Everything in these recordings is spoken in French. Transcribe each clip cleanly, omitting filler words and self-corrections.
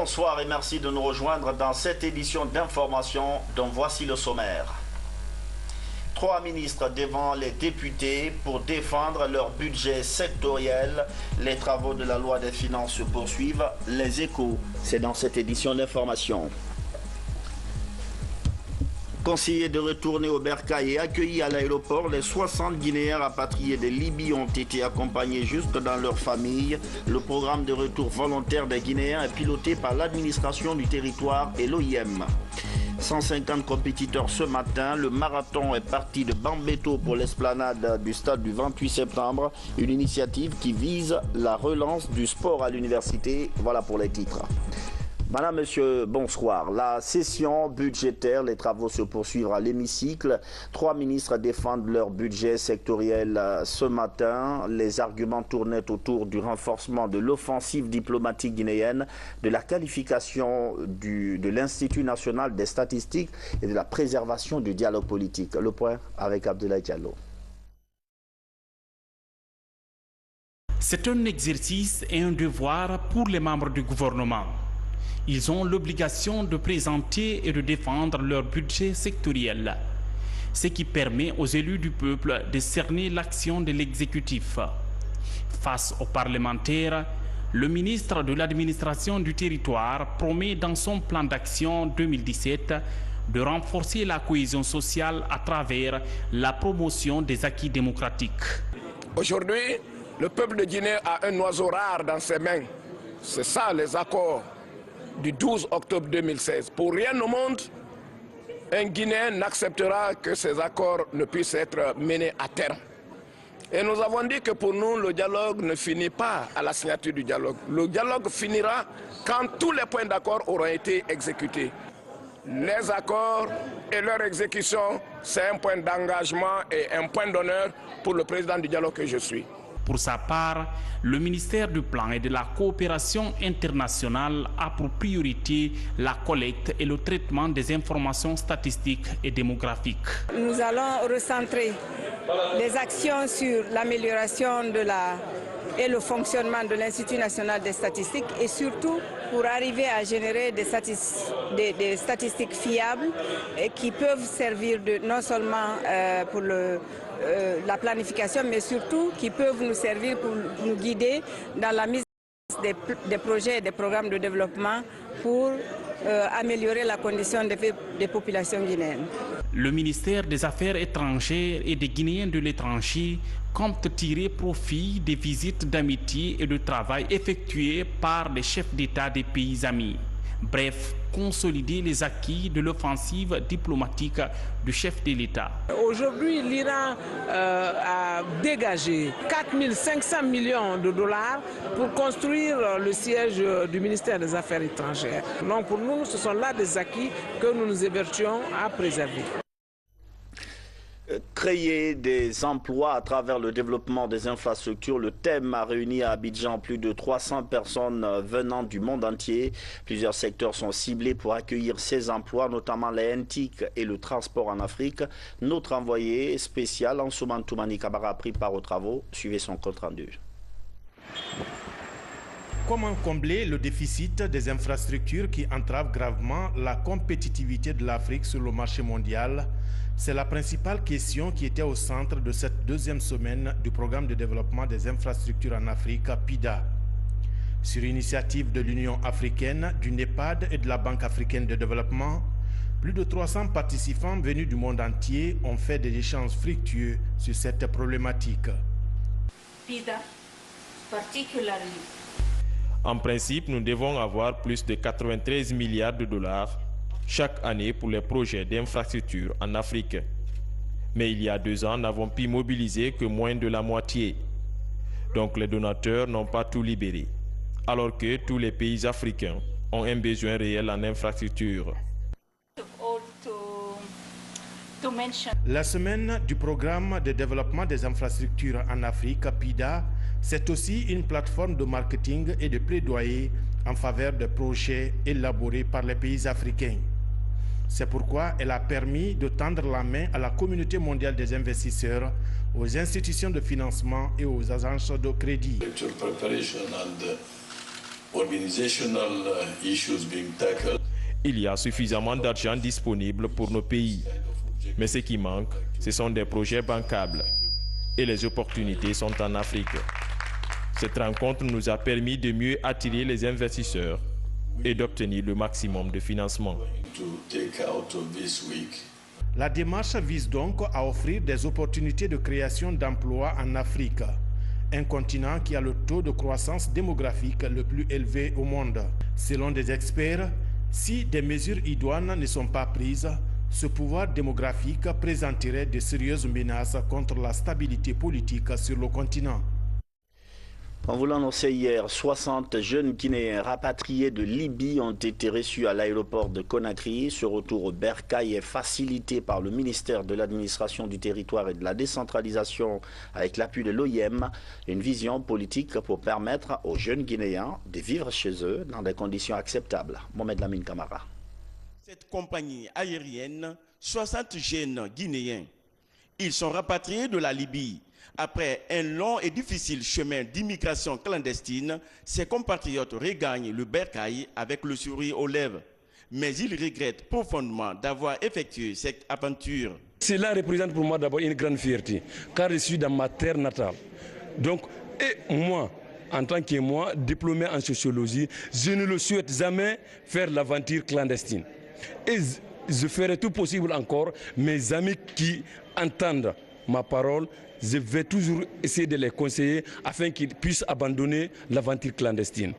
Bonsoir et merci de nous rejoindre dans cette édition d'information dont voici le sommaire. 3 ministres devant les députés pour défendre leur budget sectoriel. Les travaux de la loi des finances se poursuivent. Les échos, c'est dans cette édition d'information. Conseillés de retourner au Bercail et accueillis à l'aéroport, les 60 Guinéens rapatriés de Libye ont été accompagnés jusque dans leur famille. Le programme de retour volontaire des Guinéens est piloté par l'administration du territoire et l'OIM. 150 compétiteurs ce matin. Le marathon est parti de Bambeto pour l'esplanade du stade du 28 septembre. Une initiative qui vise la relance du sport à l'université. Voilà pour les titres. Madame, Monsieur, bonsoir. La session budgétaire, les travaux se poursuivent à l'hémicycle. 3 ministres défendent leur budget sectoriel ce matin. Les arguments tournaient autour du renforcement de l'offensive diplomatique guinéenne, de la qualification de l'Institut national des statistiques et de la préservation du dialogue politique. Le point avec Abdoulaye Diallo. C'est un exercice et un devoir pour les membres du gouvernement. Ils ont l'obligation de présenter et de défendre leur budget sectoriel, ce qui permet aux élus du peuple de cerner l'action de l'exécutif. Face aux parlementaires, le ministre de l'administration du territoire promet dans son plan d'action 2017 de renforcer la cohésion sociale à travers la promotion des acquis démocratiques. Aujourd'hui, le peuple de Guinée a un oiseau rare dans ses mains. C'est ça les accords du 12 octobre 2016. Pour rien au monde, un Guinéen n'acceptera que ces accords ne puissent être menés à terme. Et nous avons dit que pour nous, le dialogue ne finit pas à la signature du dialogue. Le dialogue finira quand tous les points d'accord auront été exécutés. Les accords et leur exécution, c'est un point d'engagement et un point d'honneur pour le président du dialogue que je suis. Pour sa part, le ministère du Plan et de la Coopération internationale a pour priorité la collecte et le traitement des informations statistiques et démographiques. Nous allons recentrer les actions sur l'amélioration et le fonctionnement de l'Institut national des statistiques et surtout pour arriver à générer des statistiques fiables et qui peuvent servir non seulement pour la planification, mais surtout qui peuvent nous servir pour nous guider dans la mise en place des projets et des programmes de développement pour améliorer la condition des populations guinéennes. Le ministère des Affaires étrangères et des Guinéens de l'étranger compte tirer profit des visites d'amitié et de travail effectuées par les chefs d'État des pays amis. Bref, consolider les acquis de l'offensive diplomatique du chef de l'État. Aujourd'hui, l'Iran a dégagé 4 500 millions de dollars pour construire le siège du ministère des Affaires étrangères. Donc pour nous, ce sont là des acquis que nous nous évertuons à préserver. Créer des emplois à travers le développement des infrastructures. Le thème a réuni à Abidjan plus de 300 personnes venant du monde entier. Plusieurs secteurs sont ciblés pour accueillir ces emplois, notamment les NTIC et le transport en Afrique. Notre envoyé spécial, Ansouman Toumani Kabara, a pris part aux travaux. Suivez son compte rendu. Comment combler le déficit des infrastructures qui entrave gravement la compétitivité de l'Afrique sur le marché mondial? C'est la principale question qui était au centre de cette deuxième semaine du programme de développement des infrastructures en Afrique, PIDA. Sur initiative de l'Union africaine, du NEPAD et de la Banque africaine de développement, plus de 300 participants venus du monde entier ont fait des échanges fructueux sur cette problématique. PIDA, particularly. En principe, nous devons avoir plus de 93 milliards de dollars chaque année pour les projets d'infrastructure en Afrique. Mais il y a 2 ans, nous n'avons pu mobiliser que moins de la moitié. Donc les donateurs n'ont pas tout libéré, alors que tous les pays africains ont un besoin réel en infrastructure. La semaine du programme de développement des infrastructures en Afrique, PIDA, c'est aussi une plateforme de marketing et de plaidoyer en faveur de projets élaborés par les pays africains. C'est pourquoi elle a permis de tendre la main à la communauté mondiale des investisseurs, aux institutions de financement et aux agences de crédit. Il y a suffisamment d'argent disponible pour nos pays. Mais ce qui manque, ce sont des projets bancables. Et les opportunités sont en Afrique. Cette rencontre nous a permis de mieux attirer les investisseurs et d'obtenir le maximum de financement. La démarche vise donc à offrir des opportunités de création d'emplois en Afrique, un continent qui a le taux de croissance démographique le plus élevé au monde. Selon des experts, si des mesures idoines ne sont pas prises, ce pouvoir démographique présenterait de sérieuses menaces contre la stabilité politique sur le continent. On vous l'annonçait hier, 60 jeunes Guinéens rapatriés de Libye ont été reçus à l'aéroport de Conakry. Ce retour au bercail est facilité par le ministère de l'Administration du Territoire et de la Décentralisation avec l'appui de l'OIM, une vision politique pour permettre aux jeunes Guinéens de vivre chez eux dans des conditions acceptables. Mohamed Lamine Camara. Cette compagnie aérienne, 60 jeunes Guinéens, ils sont rapatriés de la Libye. Après un long et difficile chemin d'immigration clandestine, ses compatriotes regagnent le bercail avec le sourire aux lèvres. Mais ils regrettent profondément d'avoir effectué cette aventure. Cela représente pour moi d'abord une grande fierté, car je suis dans ma terre natale. Donc, et moi, en tant que moi, diplômé en sociologie, je ne le souhaite jamais faire l'aventure clandestine. Et je ferai tout possible encore, mes amis qui entendent ma parole, je vais toujours essayer de les conseiller afin qu'ils puissent abandonner l'aventure clandestine.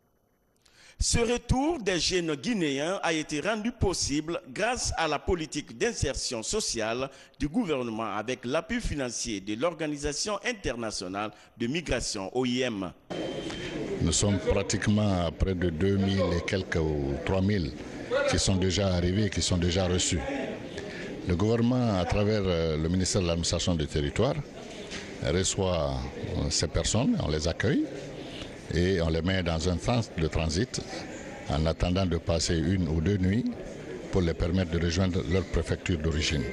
Ce retour des jeunes Guinéens a été rendu possible grâce à la politique d'insertion sociale du gouvernement avec l'appui financier de l'Organisation internationale de migration OIM. Nous sommes pratiquement à près de 2000 et quelques ou 3000 qui sont déjà arrivés, qui sont déjà reçus. Le gouvernement, à travers le ministère de l'Administration du Territoire, reçoit ces personnes, on les accueille et on les met dans un centre de transit en attendant de passer 1 ou 2 nuits pour les permettre de rejoindre leur préfecture d'origine.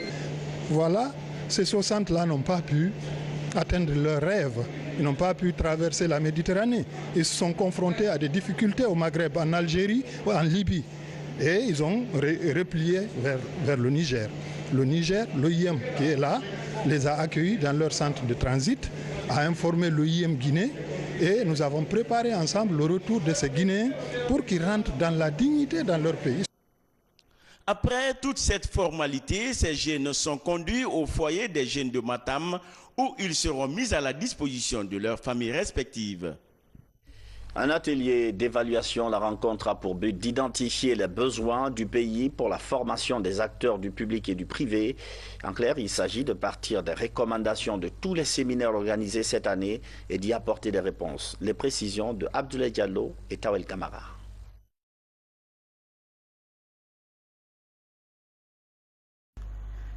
Voilà, ces 60-là n'ont pas pu atteindre leurs rêves, ils n'ont pas pu traverser la Méditerranée. Ils se sont confrontés à des difficultés au Maghreb, en Algérie ou en Libye. Et ils ont replié vers le Niger. Le Niger, l'OIM qui est là, les a accueillis dans leur centre de transit, a informé l'OIM Guinée et nous avons préparé ensemble le retour de ces Guinéens pour qu'ils rentrent dans la dignité dans leur pays. Après toute cette formalité, ces jeunes sont conduits au foyer des jeunes de Matam où ils seront mis à la disposition de leurs familles respectives. Un atelier d'évaluation, la rencontre a pour but d'identifier les besoins du pays pour la formation des acteurs du public et du privé. En clair, il s'agit de partir des recommandations de tous les séminaires organisés cette année et d'y apporter des réponses. Les précisions de Abdoulaye Diallo et Tawel Kamara.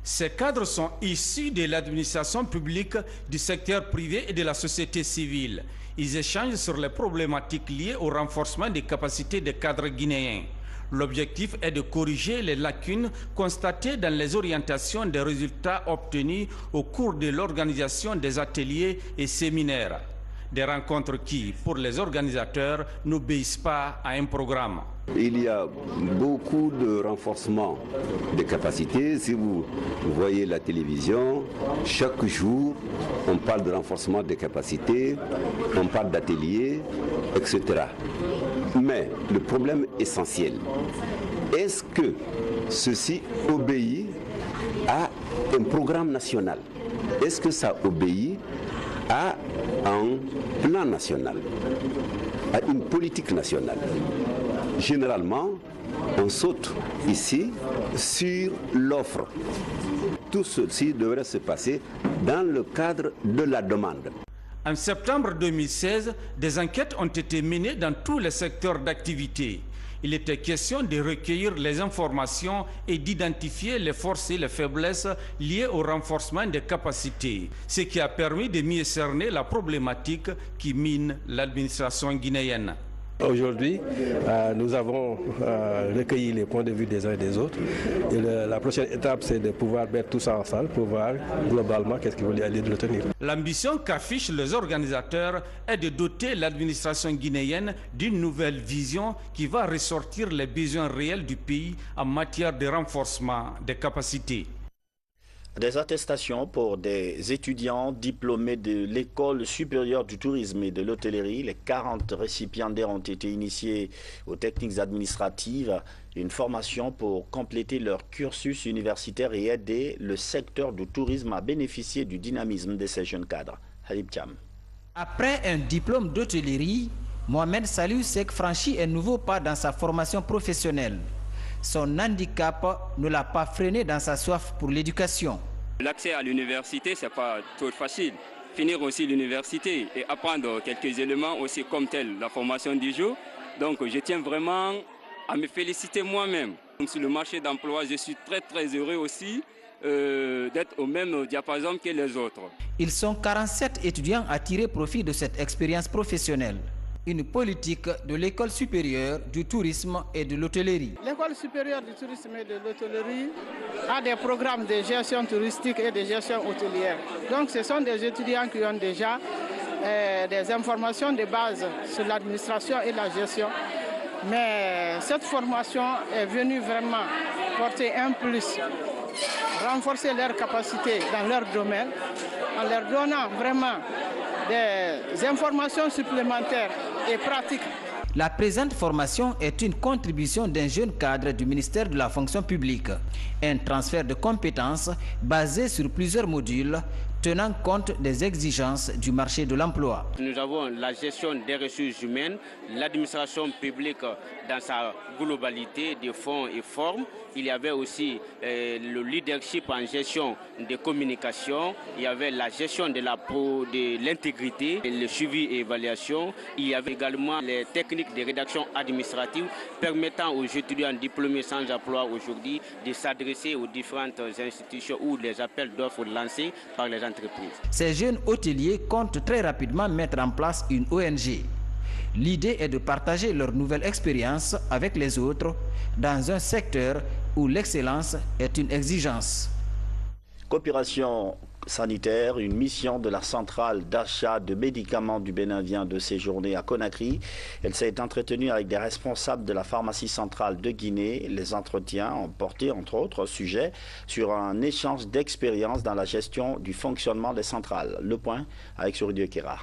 Ces cadres sont issus de l'administration publique, du secteur privé et de la société civile. Ils échangent sur les problématiques liées au renforcement des capacités des cadres guinéens. L'objectif est de corriger les lacunes constatées dans les orientations des résultats obtenus au cours de l'organisation des ateliers et séminaires. Des rencontres qui, pour les organisateurs, n'obéissent pas à un programme. Il y a beaucoup de renforcement des capacités. Si vous voyez la télévision, chaque jour, on parle de renforcement des capacités, on parle d'ateliers, etc. Mais le problème essentiel, est-ce que ceci obéit à un programme national? Est-ce que ça obéit à un plan national, à une politique nationale? Généralement, on saute ici sur l'offre. Tout ceci devrait se passer dans le cadre de la demande. En septembre 2016, des enquêtes ont été menées dans tous les secteurs d'activité. Il était question de recueillir les informations et d'identifier les forces et les faiblesses liées au renforcement des capacités, ce qui a permis de mieux cerner la problématique qui mine l'administration guinéenne. Aujourd'hui, nous avons recueilli les points de vue des uns et des autres. Et la prochaine étape, c'est de pouvoir mettre tout ça ensemble pour voir globalement qu'est-ce qu'il faut aller de retenir. L'ambition qu'affichent les organisateurs est de doter l'administration guinéenne d'une nouvelle vision qui va ressortir les besoins réels du pays en matière de renforcement des capacités. Des attestations pour des étudiants diplômés de l'École supérieure du tourisme et de l'hôtellerie. Les 40 récipiendaires ont été initiés aux techniques administratives, une formation pour compléter leur cursus universitaire et aider le secteur du tourisme à bénéficier du dynamisme de ces jeunes cadres. Halib Cham. Après un diplôme d'hôtellerie, Mohamed Salou Sek franchit un nouveau pas dans sa formation professionnelle. Son handicap ne l'a pas freiné dans sa soif pour l'éducation. L'accès à l'université, ce n'est pas trop facile. Finir aussi l'université et apprendre quelques éléments aussi comme tel, la formation du jour. Donc je tiens vraiment à me féliciter moi-même. Sur le marché d'emploi, je suis très heureux aussi d'être au même diapason que les autres. Ils sont 47 étudiants à tirer profit de cette expérience professionnelle. Une politique de l'École supérieure du tourisme et de l'hôtellerie. L'École supérieure du tourisme et de l'hôtellerie a des programmes de gestion touristique et de gestion hôtelière. Donc ce sont des étudiants qui ont déjà des informations de base sur l'administration et la gestion. Mais cette formation est venue vraiment porter un plus, renforcer leurs capacités dans leur domaine, en leur donnant vraiment des informations supplémentaires et pratiques. La présente formation est une contribution d'un jeune cadre du ministère de la fonction publique. Un transfert de compétences basé sur plusieurs modules tenant compte des exigences du marché de l'emploi. Nous avons la gestion des ressources humaines, l'administration publique dans sa globalité des fonds et formes. Il y avait aussi le leadership en gestion des communications. Il y avait la gestion de l'intégrité, le suivi et évaluation. Il y avait également les techniques de rédaction administrative permettant aux étudiants diplômés sans emploi aujourd'hui de s'adresser aux différentes institutions ou les appels d'offres lancés par les entreprises. Ces jeunes hôteliers comptent très rapidement mettre en place une ONG. L'idée est de partager leur nouvelle expérience avec les autres dans un secteur où l'excellence est une exigence. Coopération sanitaire, une mission de la centrale d'achat de médicaments du Bénin vient de séjourner à Conakry. Elle s'est entretenue avec des responsables de la pharmacie centrale de Guinée. Les entretiens ont porté, entre autres sujets, sur un échange d'expériences dans la gestion du fonctionnement des centrales. Le point avec Souridieu Kera.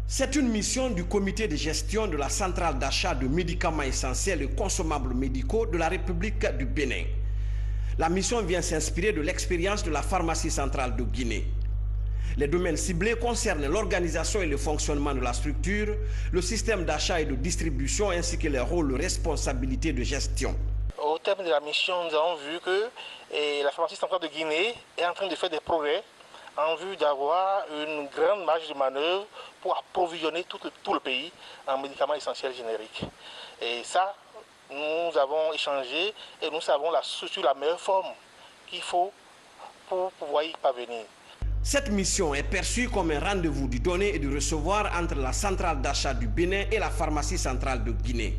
C'est une mission du comité de gestion de la centrale d'achat de médicaments essentiels et consommables médicaux de la République du Bénin. La mission vient s'inspirer de l'expérience de la pharmacie centrale de Guinée. Les domaines ciblés concernent l'organisation et le fonctionnement de la structure, le système d'achat et de distribution ainsi que les rôles et responsabilités de gestion. Au terme de la mission, nous avons vu que la pharmacie centrale de Guinée est en train de faire des progrès en vue d'avoir une grande marge de manœuvre pour approvisionner tout le pays en médicaments essentiels génériques. Et ça, nous avons échangé et nous savons la meilleure forme qu'il faut pour pouvoir y parvenir. Cette mission est perçue comme un rendez-vous du donner et du recevoir entre la centrale d'achat du Bénin et la pharmacie centrale de Guinée.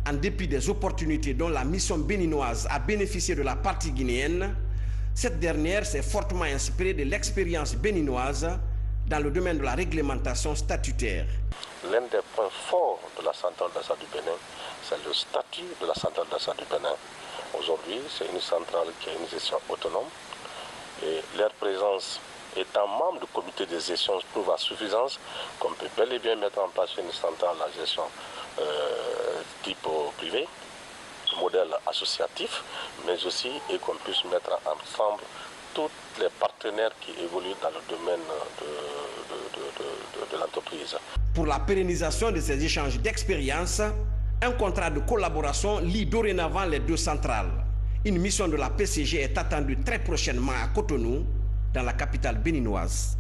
En dépit des opportunités dont la mission béninoise a bénéficié de la partie guinéenne, cette dernière s'est fortement inspirée de l'expérience béninoise dans le domaine de la réglementation statutaire. L'un des points forts de la centrale d'achat du Bénin, c'est le statut de la centrale d'achat du Bénin. Aujourd'hui, c'est une centrale qui a une gestion autonome et leur présence étant membre du comité de gestion prouve à suffisance qu'on peut bel et bien mettre en place une centrale à gestion type privé, modèle associatif, mais aussi et qu'on puisse mettre ensemble tous les partenaires qui évoluent dans le domaine de l'entreprise. Pour la pérennisation de ces échanges d'expérience, un contrat de collaboration lie dorénavant les deux centrales. Une mission de la PCG est attendue très prochainement à Cotonou, dans la capitale béninoise.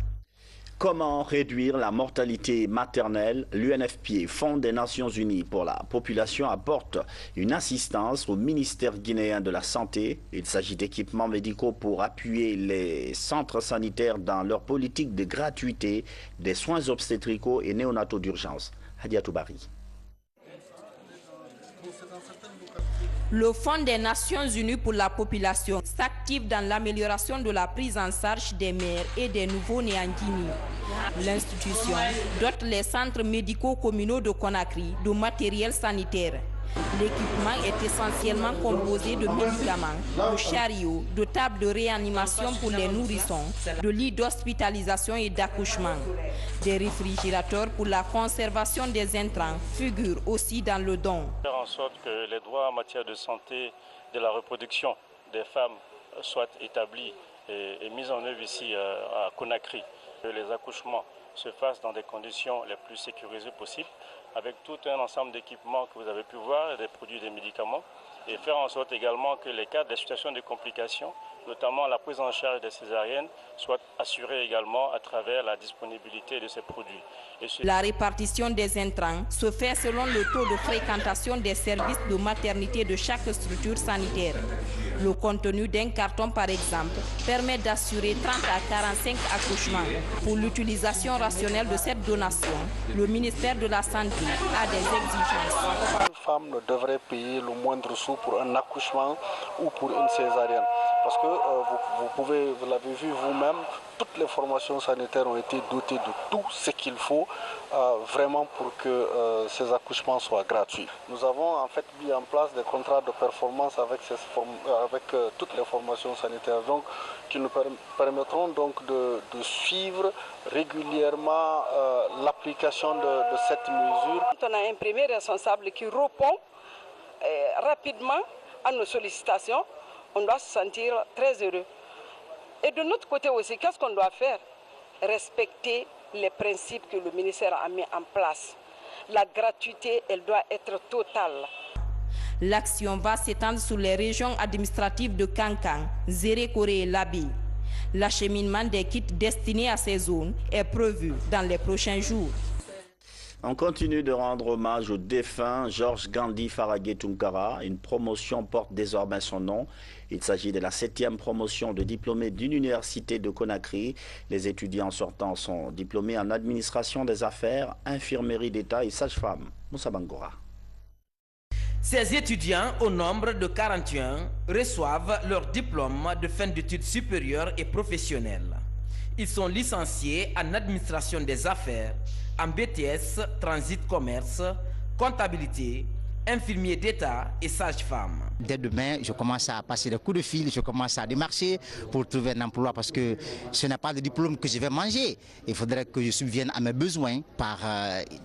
Comment réduire la mortalité maternelle? L'UNFPA, Fonds des Nations Unies pour la population, apporte une assistance au ministère guinéen de la Santé. Il s'agit d'équipements médicaux pour appuyer les centres sanitaires dans leur politique de gratuité des soins obstétricaux et néonataux d'urgence. Hadiatou Bari. Le Fonds des Nations Unies pour la population s'active dans l'amélioration de la prise en charge des mères et des nouveau-nés en Guinée. L'institution dote les centres médicaux communaux de Conakry de matériel sanitaire. L'équipement est essentiellement composé de médicaments, de chariots, de tables de réanimation pour les nourrissons, de lits d'hospitalisation et d'accouchement. Des réfrigérateurs pour la conservation des intrants figurent aussi dans le don. Faire en sorte que les droits en matière de santé de la reproduction des femmes soient établis et mis en œuvre ici à Conakry. Que les accouchements se fassent dans des conditions les plus sécurisées possibles, avec tout un ensemble d'équipements que vous avez pu voir, des produits, des médicaments, et faire en sorte également que les cas de situations de complications, notamment la prise en charge des césariennes, soient assurés également à travers la disponibilité de ces produits. La répartition des intrants se fait selon le taux de fréquentation des services de maternité de chaque structure sanitaire. Le contenu d'un carton, par exemple, permet d'assurer 30 à 45 accouchements. Pour l'utilisation rationnelle de cette donation, le ministère de la Santé a des exigences. Une femme ne devrait payer le moindre sou pour un accouchement ou pour une césarienne. Parce que vous l'avez vu vous-même, toutes les formations sanitaires ont été dotées de tout ce qu'il faut vraiment pour que ces accouchements soient gratuits. Nous avons en fait mis en place des contrats de performance avec toutes les formations sanitaires, donc, qui nous permettront donc de suivre régulièrement l'application de cette mesure. On a un premier responsable qui répond rapidement à nos sollicitations. On doit se sentir très heureux. Et de notre côté aussi, qu'est-ce qu'on doit faire? Respecter les principes que le ministère a mis en place. La gratuité, elle doit être totale. L'action va s'étendre sur les régions administratives de Kankan, Zérékoré et Labi. L'acheminement des kits destinés à ces zones est prévu dans les prochains jours. On continue de rendre hommage au défunt Georges Gandhi Faragé Tunkara. Une promotion porte désormais son nom. Il s'agit de la 7e promotion de diplômés d'une université de Conakry. Les étudiants sortants sont diplômés en administration des affaires, infirmerie d'État et sage-femme. Moussa Bangora. Ces étudiants, au nombre de 41, reçoivent leur diplôme de fin d'études supérieures et professionnelles. Ils sont licenciés en administration des affaires, en BTS, transit commerce, comptabilité, infirmier d'État et sage-femme. Dès demain, je commence à passer des coups de fil, je commence à démarcher pour trouver un emploi parce que ce n'est pas le diplôme que je vais manger. Il faudrait que je subvienne à mes besoins par,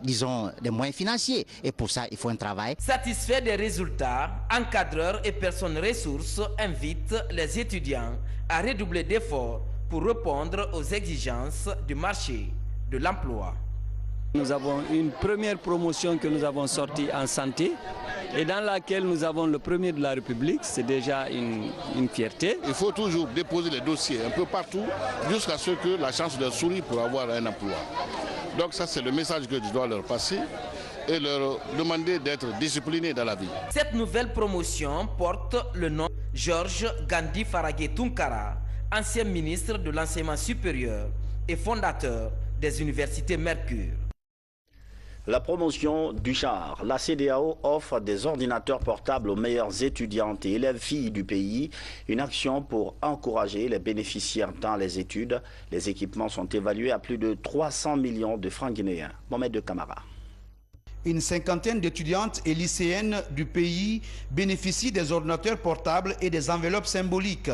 disons, des moyens financiers. Et pour ça, il faut un travail. Satisfaits des résultats, encadreurs et personnes ressources invitent les étudiants à redoubler d'efforts pour répondre aux exigences du marché de l'emploi. Nous avons une première promotion que nous avons sortie en santé et dans laquelle nous avons le premier de la République. C'est déjà une fierté. Il faut toujours déposer les dossiers un peu partout jusqu'à ce que la chance leur sourie pour avoir un emploi. Donc ça, c'est le message que je dois leur passer et leur demander d'être disciplinés dans la vie. Cette nouvelle promotion porte le nom Georges Gandhi Faragé Tunkara, ancien ministre de l'enseignement supérieur et fondateur des universités Mercure. La promotion du genre. La CEDEAO offre des ordinateurs portables aux meilleures étudiantes et élèves filles du pays. Une action pour encourager les bénéficiaires dans les études. Les équipements sont évalués à plus de 300 millions de francs guinéens. Mohamed de Camara. Une cinquantaine d'étudiantes et lycéennes du pays bénéficient des ordinateurs portables et des enveloppes symboliques.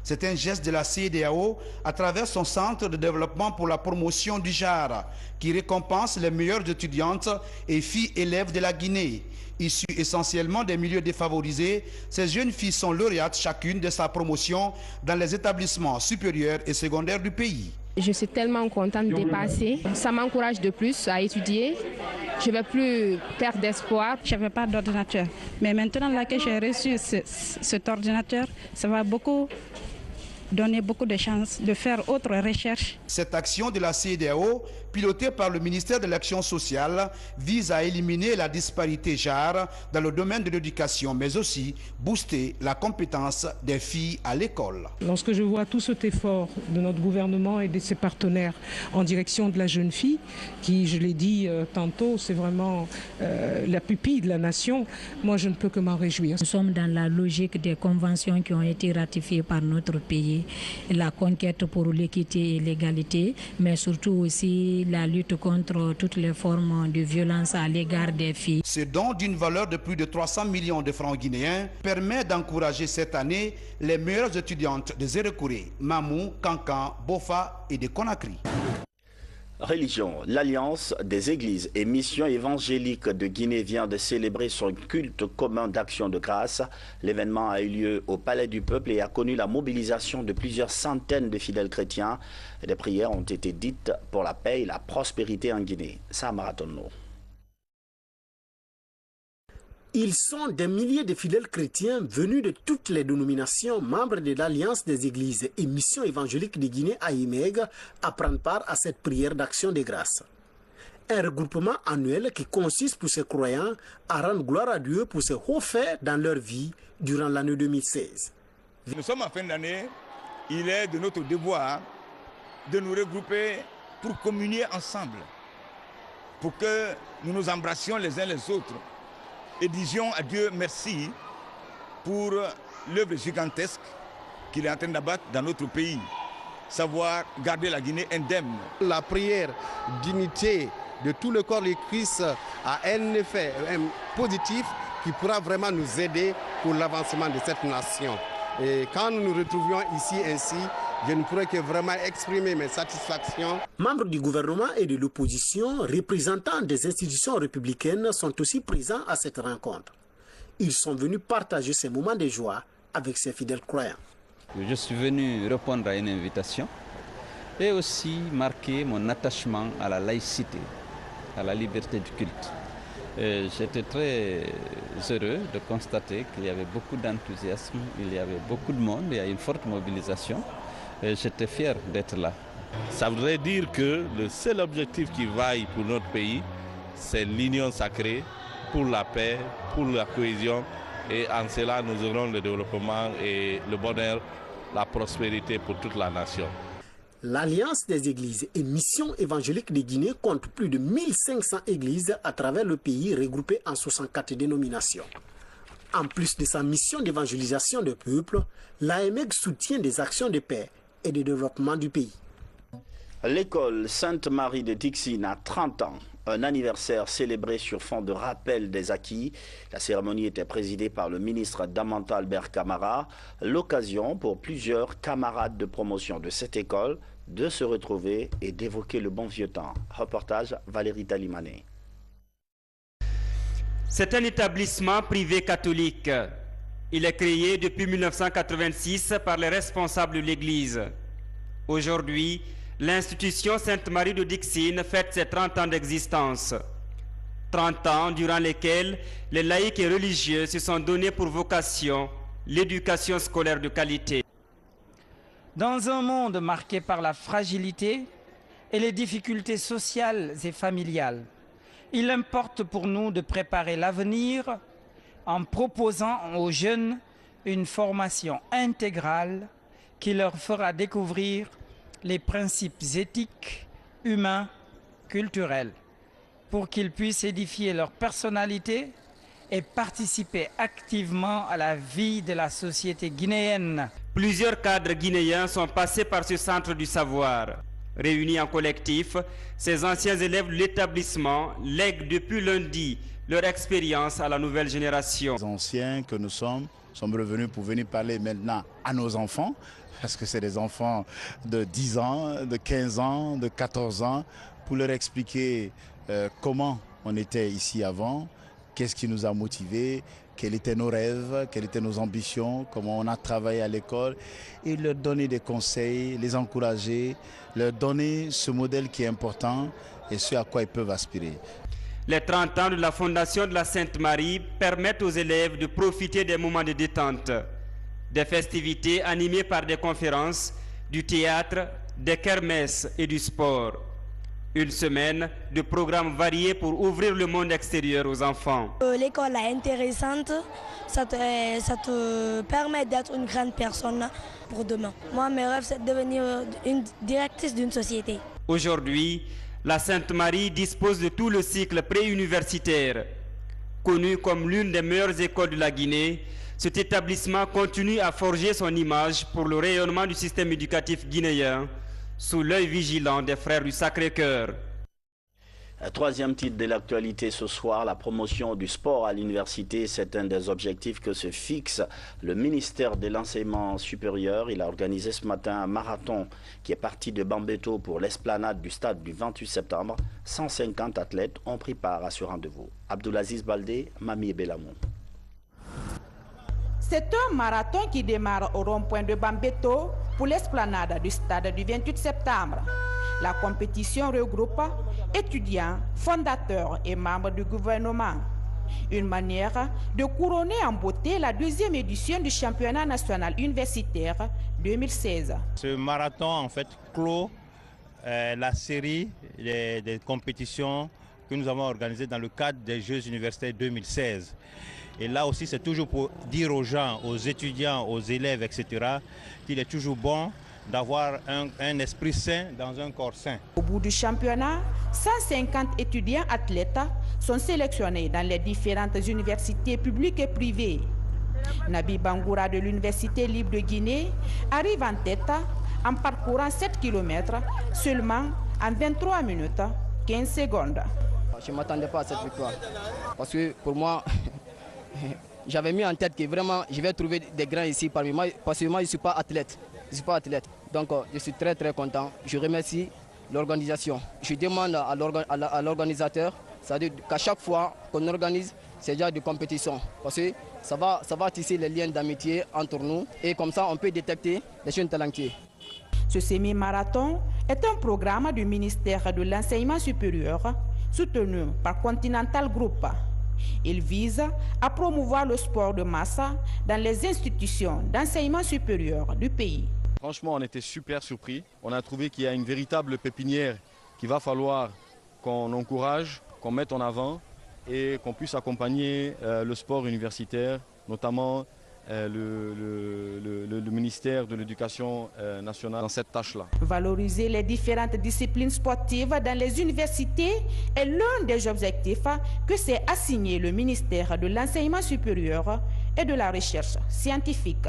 C'est un geste de la CEDEAO à travers son centre de développement pour la promotion du genre, qui récompense les meilleures étudiantes et filles élèves de la Guinée. Issues essentiellement des milieux défavorisés, ces jeunes filles sont lauréates chacune de sa promotion dans les établissements supérieurs et secondaires du pays. Je suis tellement contente de passer. Ça m'encourage de plus à étudier. Je ne vais plus perdre d'espoir. Je n'avais pas d'ordinateur. Mais maintenant là que j'ai reçu cet ordinateur, ça va beaucoup donner beaucoup de chances de faire autre recherche. Cette action de la CEDEAO, pilotée par le ministère de l'Action sociale, vise à éliminer la disparité genre dans le domaine de l'éducation, mais aussi booster la compétence des filles à l'école. Lorsque je vois tout cet effort de notre gouvernement et de ses partenaires en direction de la jeune fille, qui, je l'ai dit tantôt, c'est vraiment la pupille de la nation, moi je ne peux que m'en réjouir. Nous sommes dans la logique des conventions qui ont été ratifiées par notre pays, la conquête pour l'équité et l'égalité, mais surtout aussi la lutte contre toutes les formes de violence à l'égard des filles. Ce don d'une valeur de plus de 300 millions de francs guinéens permet d'encourager cette année les meilleures étudiantes de Zérekouré, Mamou, Kankan, Bofa et de Conakry. Religion. L'Alliance des églises et missions évangéliques de Guinée vient de célébrer son culte commun d'action de grâce. L'événement a eu lieu au Palais du Peuple et a connu la mobilisation de plusieurs centaines de fidèles chrétiens. Des prières ont été dites pour la paix et la prospérité en Guinée. Ça marathonne. Ils sont des milliers de fidèles chrétiens venus de toutes les dénominations, membres de l'Alliance des églises et missions évangéliques de Guinée à IMEG, à prendre part à cette prière d'action de grâce. Un regroupement annuel qui consiste pour ces croyants à rendre gloire à Dieu pour ses hauts faits dans leur vie durant l'année 2016. Nous sommes en fin d'année, il est de notre devoir de nous regrouper pour communier ensemble, pour que nous nous embrassions les uns les autres. Et disions à Dieu merci pour l'œuvre gigantesque qu'il est en train d'abattre dans notre pays, savoir garder la Guinée indemne. La prière d'unité de tout le corps de Christ a un effet positif qui pourra vraiment nous aider pour l'avancement de cette nation. Et quand nous nous retrouvions ici ainsi, je ne pourrais que vraiment exprimer mes satisfactions. Membres du gouvernement et de l'opposition, représentants des institutions républicaines sont aussi présents à cette rencontre. Ils sont venus partager ces moments de joie avec ces fidèles croyants. Je suis venu répondre à une invitation et aussi marquer mon attachement à la laïcité, à la liberté du culte. J'étais très heureux de constater qu'il y avait beaucoup d'enthousiasme, il y avait beaucoup de monde, il y a une forte mobilisation. J'étais fier d'être là. Ça voudrait dire que le seul objectif qui vaille pour notre pays, c'est l'union sacrée pour la paix, pour la cohésion. Et en cela, nous aurons le développement et le bonheur, la prospérité pour toute la nation. L'Alliance des églises et missions évangéliques de Guinée compte plus de 1500 églises à travers le pays regroupées en 64 dénominations. En plus de sa mission d'évangélisation des peuples, l'AMEG soutient des actions de paix et de développement du pays. L'école Sainte-Marie de Dixine a 30 ans. Un anniversaire célébré sur fond de rappel des acquis. La cérémonie était présidée par le ministre Damanta Albert Camara. L'occasion pour plusieurs camarades de promotion de cette école de se retrouver et d'évoquer le bon vieux temps. Reportage Valérie Talimané. C'est un établissement privé catholique. Il est créé depuis 1986 par les responsables de l'Église. Aujourd'hui, l'institution Sainte-Marie de Dixine fête ses 30 ans d'existence. 30 ans durant lesquels les laïcs et religieux se sont donnés pour vocation l'éducation scolaire de qualité. Dans un monde marqué par la fragilité et les difficultés sociales et familiales, il importe pour nous de préparer l'avenir en proposant aux jeunes une formation intégrale qui leur fera découvrir les principes éthiques, humains, culturels, pour qu'ils puissent édifier leur personnalité et participer activement à la vie de la société guinéenne. Plusieurs cadres guinéens sont passés par ce centre du savoir. Réunis en collectif, ces anciens élèves de l'établissement lèguent depuis lundi leur expérience à la nouvelle génération. Les anciens que nous sommes revenus pour venir parler maintenant à nos enfants, parce que c'est des enfants de 10 ans, de 15 ans, de 14 ans, pour leur expliquer comment on était ici avant, qu'est-ce qui nous a motivés, quels étaient nos rêves, quelles étaient nos ambitions, comment on a travaillé à l'école, et leur donner des conseils, les encourager, leur donner ce modèle qui est important et ce à quoi ils peuvent aspirer. Les 30 ans de la fondation de la Sainte-Marie permettent aux élèves de profiter des moments de détente. Des festivités animées par des conférences, du théâtre, des kermesses et du sport. Une semaine de programmes variés pour ouvrir le monde extérieur aux enfants. L'école est intéressante, ça te permet d'être une grande personne pour demain. Moi, mes rêves, c'est de devenir une directrice d'une société. Aujourd'hui, la Sainte-Marie dispose de tout le cycle préuniversitaire. Connu comme l'une des meilleures écoles de la Guinée, cet établissement continue à forger son image pour le rayonnement du système éducatif guinéen, sous l'œil vigilant des frères du Sacré-Cœur. Troisième titre de l'actualité ce soir, la promotion du sport à l'université. C'est un des objectifs que se fixe le ministère de l'Enseignement supérieur. Il a organisé ce matin un marathon qui est parti de Bambeto pour l'esplanade du stade du 28 septembre. 150 athlètes ont pris part à ce rendez-vous. Abdoulaziz Baldé, Mami Bellamou. C'est un marathon qui démarre au rond-point de Bambeto pour l'esplanade du stade du 28 septembre. La compétition regroupe étudiants, fondateurs et membres du gouvernement. Une manière de couronner en beauté la deuxième édition du championnat national universitaire 2016. Ce marathon en fait clôt la série des compétitions que nous avons organisées dans le cadre des Jeux universitaires 2016. Et là aussi, c'est toujours pour dire aux gens, aux étudiants, aux élèves, etc., qu'il est toujours bon d'avoir un esprit sain dans un corps sain. Au bout du championnat, 150 étudiants athlètes sont sélectionnés dans les différentes universités publiques et privées. Nabi Bangoura de l'Université libre de Guinée arrive en tête en parcourant 7 km seulement en 23 minutes 15 secondes. Je ne m'attendais pas à cette victoire parce que pour moi, j'avais mis en tête que vraiment je vais trouver des grands ici parmi moi parce que moi je ne suis pas athlète. Donc je suis très content. Je remercie l'organisation. Je demande à l'organisateur, c'est-à-dire qu'à chaque fois qu'on organise ces genres de compétition, parce que ça va tisser les liens d'amitié entre nous et comme ça on peut détecter les jeunes talentueux. Ce semi-marathon est un programme du ministère de l'Enseignement supérieur soutenu par Continental Group. Il vise à promouvoir le sport de masse dans les institutions d'enseignement supérieur du pays. Franchement, on était super surpris. On a trouvé qu'il y a une véritable pépinière qu'il va falloir qu'on encourage, qu'on mette en avant et qu'on puisse accompagner le sport universitaire, notamment le ministère de l'Éducation nationale dans cette tâche-là. Valoriser les différentes disciplines sportives dans les universités est l'un des objectifs que s'est assigné le ministère de l'Enseignement supérieur et de la Recherche scientifique.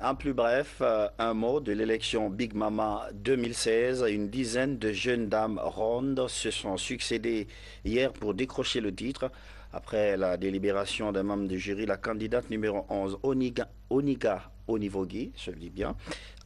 En plus bref, un mot de l'élection Big Mama 2016. Une dizaine de jeunes dames rondes se sont succédées hier pour décrocher le titre. Après la délibération d'un membre du jury, la candidate numéro 11, Oniga Onivogui, je le dis bien,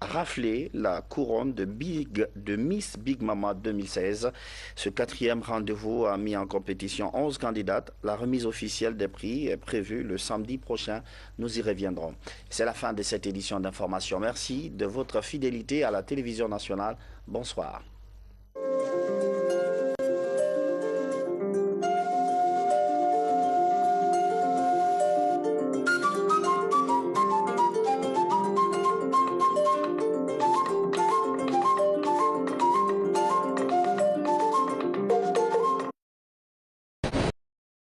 a raflé la couronne de Miss Big Mama 2016. Ce quatrième rendez-vous a mis en compétition 11 candidates. La remise officielle des prix est prévue le samedi prochain. Nous y reviendrons. C'est la fin de cette édition d'information. Merci de votre fidélité à la télévision nationale. Bonsoir.